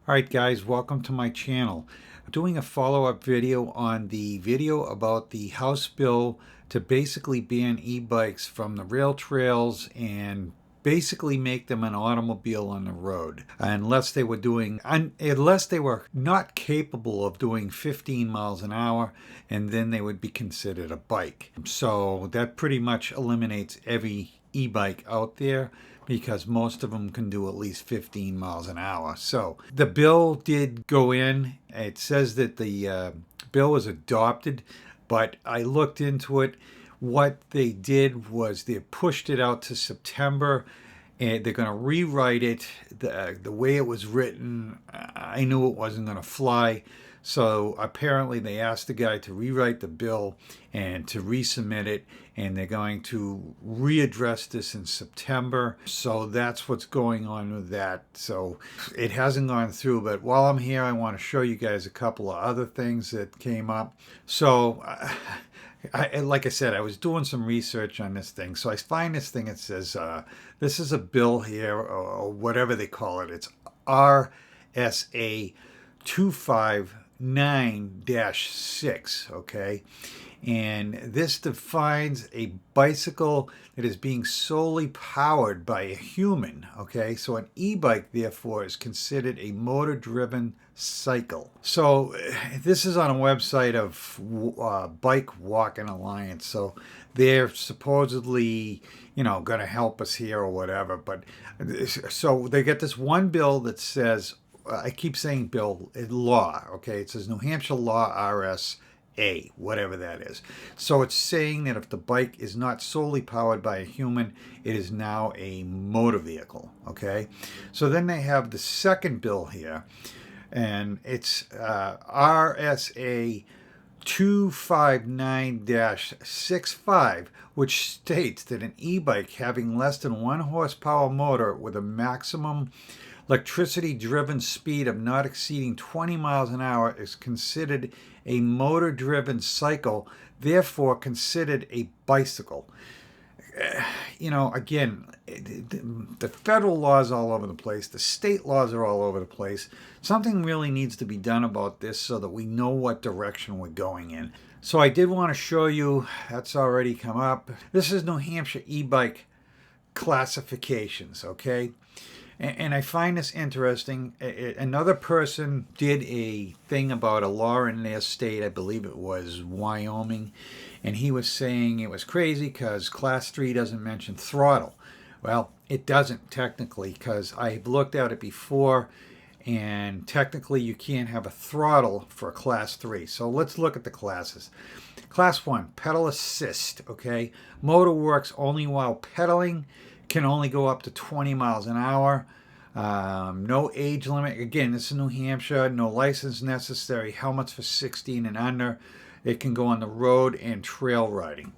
Alright guys, welcome to my channel. I'm doing a follow-up video on the video about the House bill to basically ban e-bikes from the rail trails and basically make them an automobile on the road unless they were not capable of doing 15 miles an hour, and then they would be considered a bike. So that pretty much eliminates every e-bike out there because most of them can do at least 15 miles an hour. So the bill did go in. It says that the bill was adopted, but I looked into it. What they did was they pushed it out to September, and they're going to rewrite it. The way it was written, I knew it wasn't going to fly. So apparently they asked the guy to rewrite the bill and to resubmit it, and they're going to readdress this in September. So that's what's going on with that. So it hasn't gone through, but while I'm here, I want to show you guys a couple of other things that came up. So like I said, I was doing some research on this thing. So I find this thing, it says, this is a bill here, or whatever they call it. It's RSA 259-6, okay? And this defines a bicycle that is being solely powered by a human, okay? So an e-bike, therefore, is considered a motor-driven cycle. So this is on a website of Bike Walking Alliance. So they're supposedly, going to help us here or whatever. But so they get this one bill that says, I keep saying bill, law, okay? It says New Hampshire Law RSA, whatever that is. So it's saying that if the bike is not solely powered by a human, it is now a motor vehicle, okay? So then they have the second bill here, and it's RSA 259-65, which states that an e-bike having less than 1 horsepower motor with a maximum electricity-driven speed of not exceeding 20 miles an hour is considered a motor-driven cycle, therefore considered a bicycle. Again, the federal laws all over the place. The state laws are all over the place. Something really needs to be done about this so that we know what direction we're going in. So I did want to show you, that's already come up. This is New Hampshire e-bike classifications, okay? And I find this interesting. Another person did a thing about a law in their state, I believe it was Wyoming, and he was saying it was crazy because Class 3 doesn't mention throttle. Well, it doesn't technically, because I've looked at it before, and technically you can't have a throttle for a Class 3. So let's look at the classes. Class 1, pedal assist, okay? Motor works only while pedaling, can only go up to 20 miles an hour. No age limit. Again, this is New Hampshire. No license necessary. Helmets for 16 and under. It can go on the road and trail riding.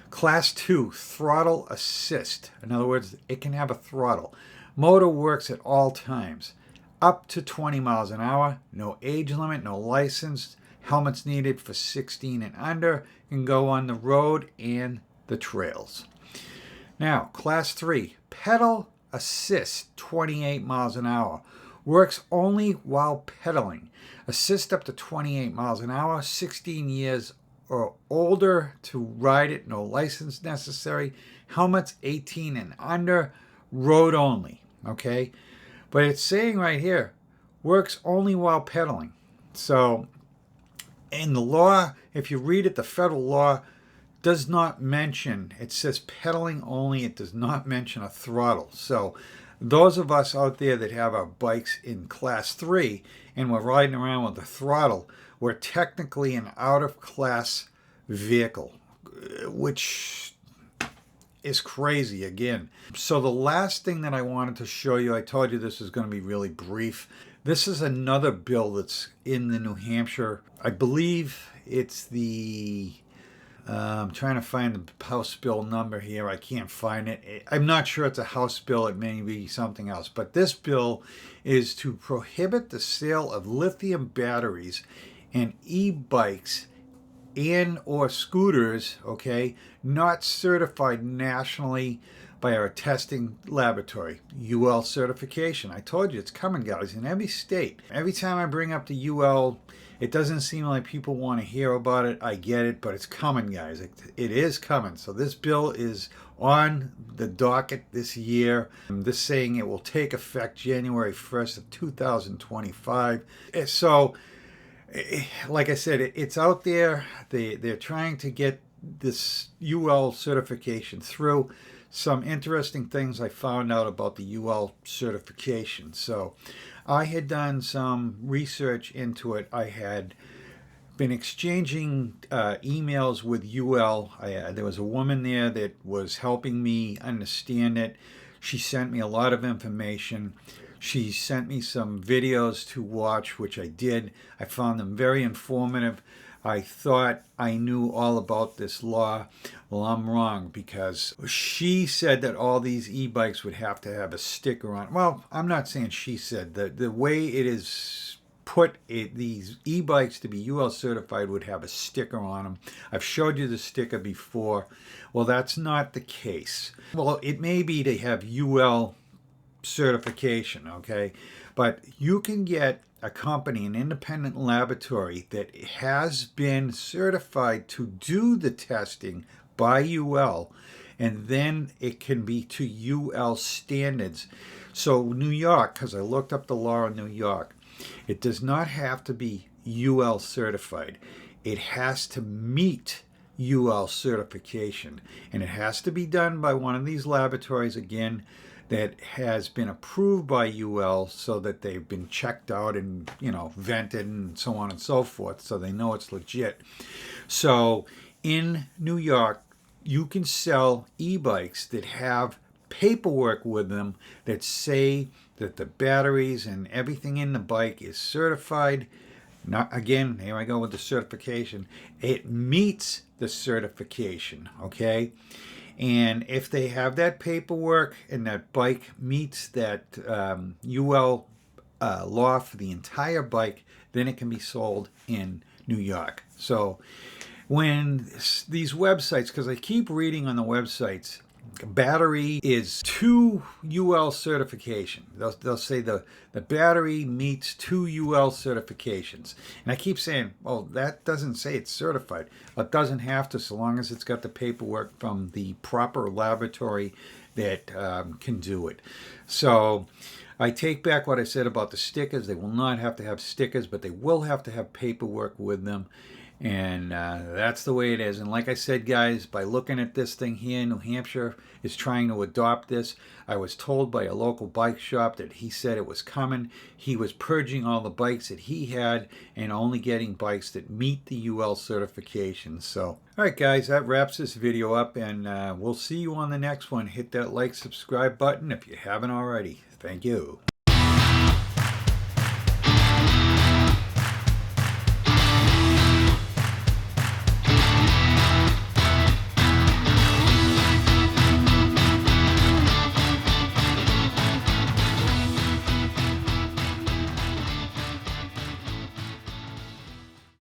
Class 2, throttle assist. In other words, it can have a throttle. Motor works at all times. Up to 20 miles an hour. No age limit. No license. Helmets needed for 16 and under. Can go on the road and the trails. Now, Class 3, pedal assist, 28 miles an hour. Works only while pedaling. Assist up to 28 miles an hour, 16 years or older to ride it, no license necessary. Helmets 18 and under, road only, okay? But it's saying right here, works only while pedaling. So, in the law, if you read it, the federal law does not mention, it says pedaling only, it does not mention a throttle. So those of us out there that have our bikes in Class 3 and we're riding around with a throttle, we're technically an out-of-class vehicle, which is crazy again. So the last thing that I wanted to show you, I told you this is going to be really brief. This is another bill that's in the New Hampshire, I believe it's the I'm trying to find the House bill number here. I can't find it. I'm not sure it's a House bill. It may be something else. But this bill is to prohibit the sale of lithium batteries and e-bikes and or scooters, okay, not certified nationally by our testing laboratory, UL certification. I told you it's coming, guys, in every state. Every time I bring up the UL, it doesn't seem like people want to hear about it. I get it, but it's coming, guys. It is coming. So this bill is on the docket this year. This saying it will take effect January 1st of 2025. So, like I said, it's out there. They're trying to get this UL certification through. Some interesting things I found out about the UL certification. So I had done some research into it. I had been exchanging emails with UL. There was a woman there that was helping me understand it. She sent me a lot of information. She sent me some videos to watch, which I did. I found them very informative. I thought I knew all about this law. Well, I'm wrong, because she said that all these e-bikes would have to have a sticker on. Well, I'm not saying she said. The way it is put, these e-bikes to be UL certified would have a sticker on them. I've showed you the sticker before. Well, that's not the case. Well, it may be to have UL certification, okay? But you can get a company, an independent laboratory that has been certified to do the testing by UL, and then it can be to UL standards. So New York, because I looked up the law in New York, it does not have to be UL certified. It has to meet UL certification, and it has to be done by one of these laboratories, again, that has been approved by UL, so that they've been checked out and, vented and so on and so forth, so they know it's legit. So in New York, you can sell e-bikes that have paperwork with them that say that the batteries and everything in the bike is certified. Not, again, here I go with the certification. It meets the certification, okay? And if they have that paperwork and that bike meets that UL law for the entire bike, then it can be sold in New York. So when these websites, because I keep reading on the websites, battery is to UL certification. They'll say the battery meets 2 UL certifications. And I keep saying, well, that doesn't say it's certified. It doesn't have to, so long as it's got the paperwork from the proper laboratory that can do it. So I take back what I said about the stickers. They will not have to have stickers, but they will have to have paperwork with them. And that's the way it is. And like I said, guys, by looking at this thing here, New Hampshire is trying to adopt this. I was told by a local bike shop that he said it was coming. He was purging all the bikes that he had and only getting bikes that meet the UL certification. So, all right, guys, that wraps this video up, and we'll see you on the next one. Hit that like, subscribe button if you haven't already. Thank you.